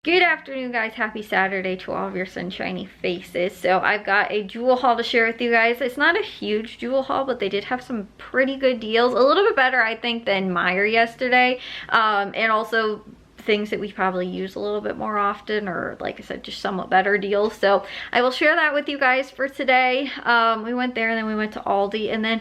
Good afternoon, guys. Happy Saturday to all of your sunshiny faces. So I've got a jewel haul to share with you guys. It's not a huge jewel haul, but they did have some pretty good deals. A little bit better, I think, than Meijer yesterday. And also things that we probably use a little bit more often, or like I said, just somewhat better deals. So I will share that with you guys for today. We went there and then we went to Aldi, and then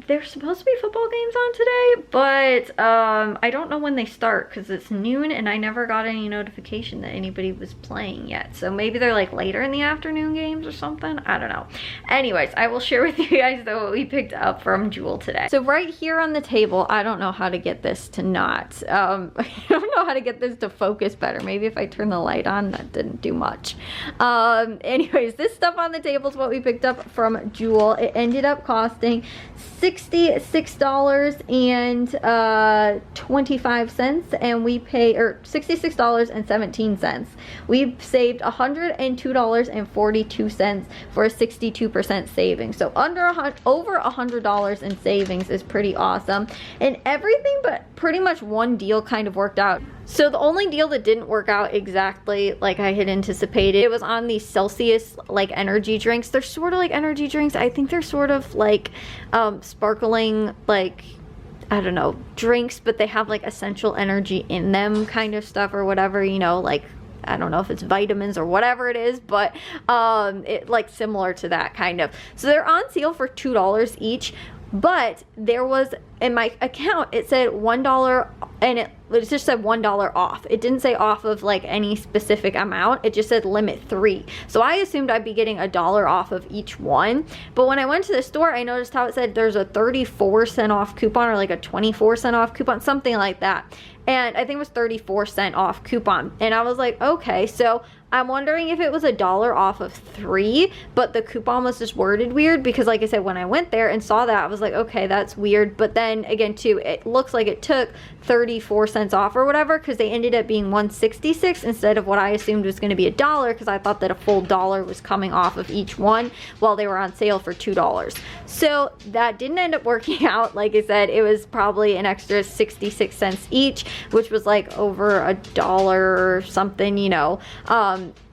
there's supposed to be football games on today, but I don't know when they start because it's noon and I never got any notification that anybody was playing yet. So maybe they're like later in the afternoon games or something. I don't know. Anyways, I will share with you guys though what we picked up from Jewel today. So right here on the table, I don't know how to get this to not. I don't know how to get this to focus better. Maybe if I turn the light on, that didn't do much. Anyways, this stuff on the table is what we picked up from Jewel. It ended up costing $66.25, and we pay, or $66.17. We saved $102.42 for a 62% savings. So over $100 in savings is pretty awesome. And everything but pretty much one deal kind of worked out. So the only deal that didn't work out exactly like I had anticipated, it was on these Celsius like energy drinks. They're sort of like energy drinks. I think they're sort of like sparkling, like, I don't know, drinks, but they have like essential energy in them kind of stuff or whatever, you know, like, I don't know if it's vitamins or whatever it is, but it like similar to that kind of. So they're on sale for $2 each. But there was, in my account, it said $1, and it just said $1 off. It didn't say off of like any specific amount. It just said limit 3. So I assumed I'd be getting $1 off of each one. But when I went to the store, I noticed how it said there's a 34-cent off coupon or like a 24-cent off coupon, something like that. And I think it was 34-cent off coupon. And I was like, okay, so I'm wondering if it was $1 off of 3, but the coupon was just worded weird because, like I said, when I went there and saw that, I was like, okay, that's weird. But then again, too, it looks like it took 34 cents off or whatever, because they ended up being $1.66 instead of what I assumed was going to be $1, because I thought that a full $1 was coming off of each one while they were on sale for $2. So that didn't end up working out. Like I said, it was probably an extra 66 cents each, which was like over $1 or something, you know,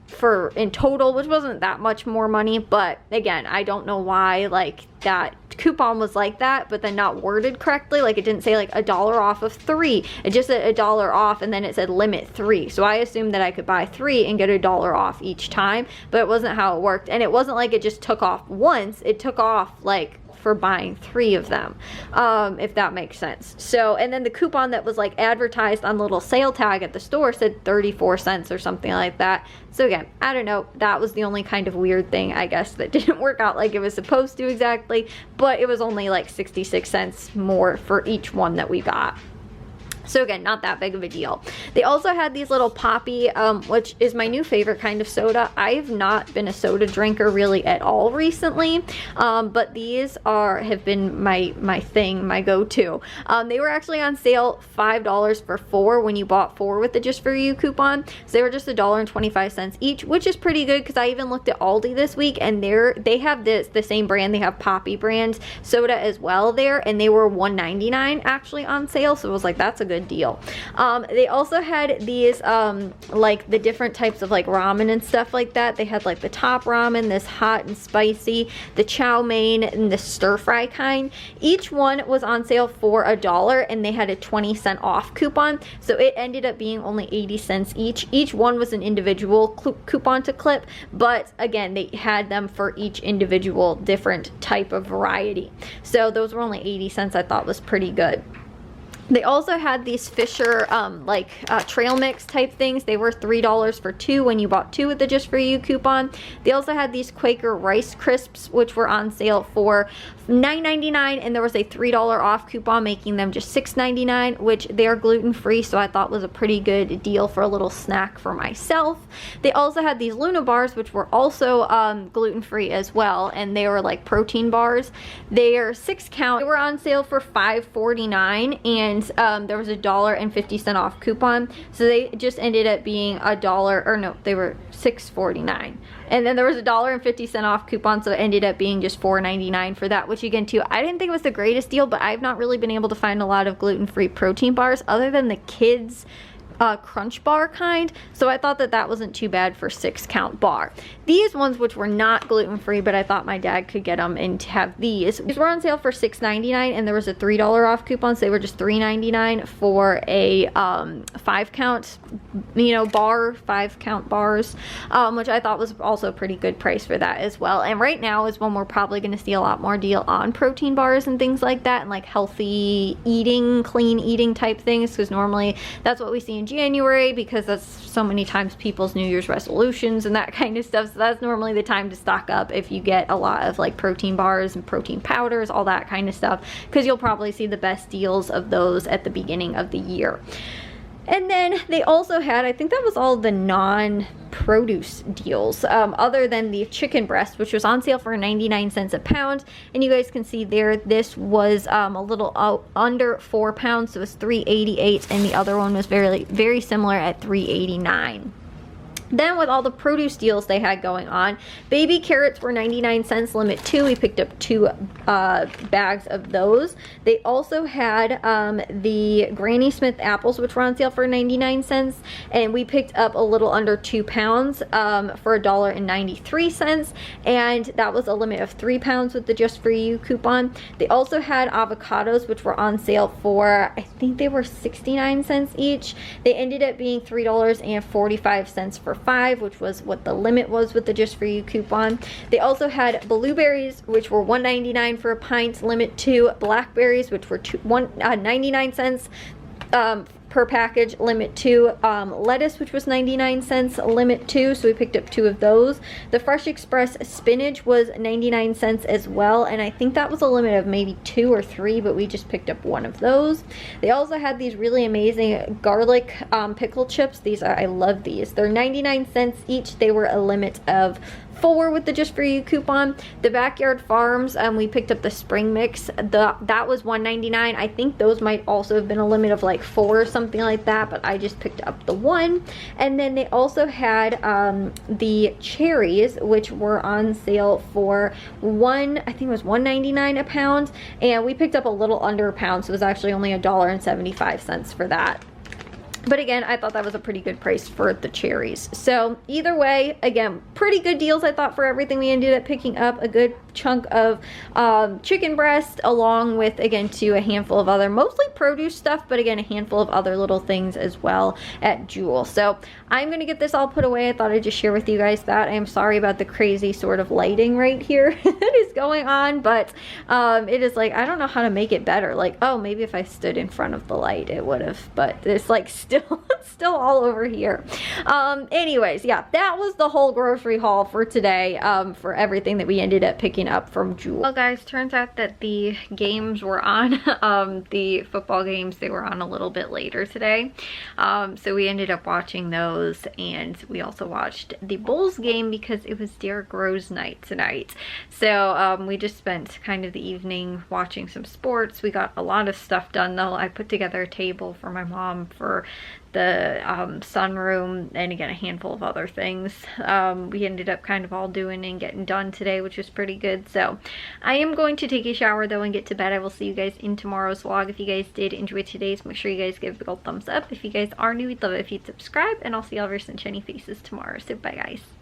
for in total, which wasn't that much more money. But again, I don't know why like that coupon was like that, but then not worded correctly. Like it didn't say like $1 off of 3. It just said $1 off, and then it said limit 3. So I assumed that I could buy 3 and get $1 off each time, but it wasn't how it worked. And it wasn't like it just took off once. It took off like for buying 3 of them, if that makes sense. So, and then the coupon that was like advertised on the little sale tag at the store said 34 cents or something like that. So again, I don't know, that was the only kind of weird thing, I guess, that didn't work out like it was supposed to exactly, but it was only like 66 cents more for each one that we got. So again, not that big of a deal. They also had these little Poppy, which is my new favorite kind of soda. I've not been a soda drinker really at all recently, but these have been my thing, my go-to. They were actually on sale $5 for 4 when you bought 4 with the Just For You coupon. So they were just $1.25 each, which is pretty good, because I even looked at Aldi this week, and they have the same brand. They have Poppy brand soda as well there, and they were $1.99 actually on sale. So it was like, that's a good deal. They also had these like the different types of like ramen and stuff like that. They had like the top ramen, this hot and spicy, the chow mein, and the stir fry kind. Each one was on sale for $1, and they had a 20-cent off coupon, so it ended up being only 80 cents each. Each one was an individual coupon to clip, but again, they had them for each individual different type of variety. So those were only 80 cents. I thought was pretty good. They also had these Fisher trail mix type things. They were $3 for 2 when you bought 2 with the Just For You coupon. They also had these Quaker Rice Crisps, which were on sale for $9.99, and there was a $3 off coupon making them just $6.99, which they are gluten-free, so I thought was a pretty good deal for a little snack for myself. They also had these Luna bars, which were also gluten-free as well, and they were like protein bars. They are 6 count. They were on sale for $5.49, and there was a $1.50 off coupon, so they just ended up being $1, or no, they were $6.49. And then there was a $1.50 off coupon, so it ended up being just $4.99 for that, which again too, I didn't think it was the greatest deal, but I've not really been able to find a lot of gluten-free protein bars other than the kids crunch bar kind, so I thought that that wasn't too bad for 6-count bar. These ones, which were not gluten-free, but I thought my dad could get them and have these were on sale for $6.99, and there was a $3 off coupon, so they were just $3.99 for a 5-count, you know, bar, 5-count bars, which I thought was also a pretty good price for that as well. And right now is when we're probably going to see a lot more deal on protein bars and things like that, and like healthy eating, clean eating type things, because normally that's what we see in January, because that's so many times people's New Year's resolutions and that kind of stuff. So that's normally the time to stock up if you get a lot of like protein bars and protein powders, all that kind of stuff, because you'll probably see the best deals of those at the beginning of the year. And then they also had, I think that was all the non-produce deals, other than the chicken breast, which was on sale for 99 cents a pound. And you guys can see there, this was a little under 4 pounds, so it was $3.88, and the other one was very similar at $3.89. Then with all the produce deals they had going on, baby carrots were 99 cents, limit 2. We picked up 2 bags of those. They also had the Granny Smith apples, which were on sale for 99 cents, and we picked up a little under 2 pounds for $1.93, and that was a limit of 3 pounds with the Just For You coupon. They also had avocados, which were on sale for, I think they were 69 cents each. They ended up being $3.45 for 5, which was what the limit was with the Just For You coupon. They also had blueberries, which were $1.99 for a pint, limit 2. Blackberries, which were 99 cents per package, limit 2. Lettuce, which was 99 cents, limit 2, so we picked up 2 of those. The Fresh Express spinach was 99 cents as well, and I think that was a limit of maybe 2 or 3, but we just picked up 1 of those. They also had these really amazing garlic pickle chips. These are, I love these. They're 99 cents each. They were a limit of 4 with the Just For You coupon. The Backyard Farms, we picked up the spring mix. That was $1.99. I think those might also have been a limit of like 4 or something like that, but I just picked up the 1. And then they also had the cherries, which were on sale for I think it was $1.99 a pound, and we picked up a little under a pound, so it was actually only $1.75 for that. But again, I thought that was a pretty good price for the cherries. So either way, again, pretty good deals, I thought, for everything. We ended up picking up a good chunk of chicken breast, along with, again, too, a handful of other, mostly produce stuff, but again, a handful of other little things as well at Jewel. So I'm going to get this all put away. I thought I'd just share with you guys that. I am sorry about the crazy sort of lighting right here that is going on, but it is like, I don't know how to make it better. Like, oh, maybe if I stood in front of the light, it would have, but it's like still all over here. Anyways, yeah, that was the whole grocery haul for today, for everything that we ended up picking up from Jewel. Well, guys, turns out that the games were on, the football games, they were on a little bit later today. So we ended up watching those, and we also watched the Bulls game because it was Derrick Rose night tonight. So we just spent kind of the evening watching some sports. We got a lot of stuff done, though. I put together a table for my mom for the sunroom, and again, a handful of other things we ended up kind of all doing and getting done today, which was pretty good. So I am going to take a shower though and get to bed. I will see you guys in tomorrow's vlog. If you guys did enjoy today's, make sure you guys give a big old thumbs up. If you guys are new, we'd love it if you'd subscribe, and I'll see all of your sunshiny faces tomorrow. So bye, guys.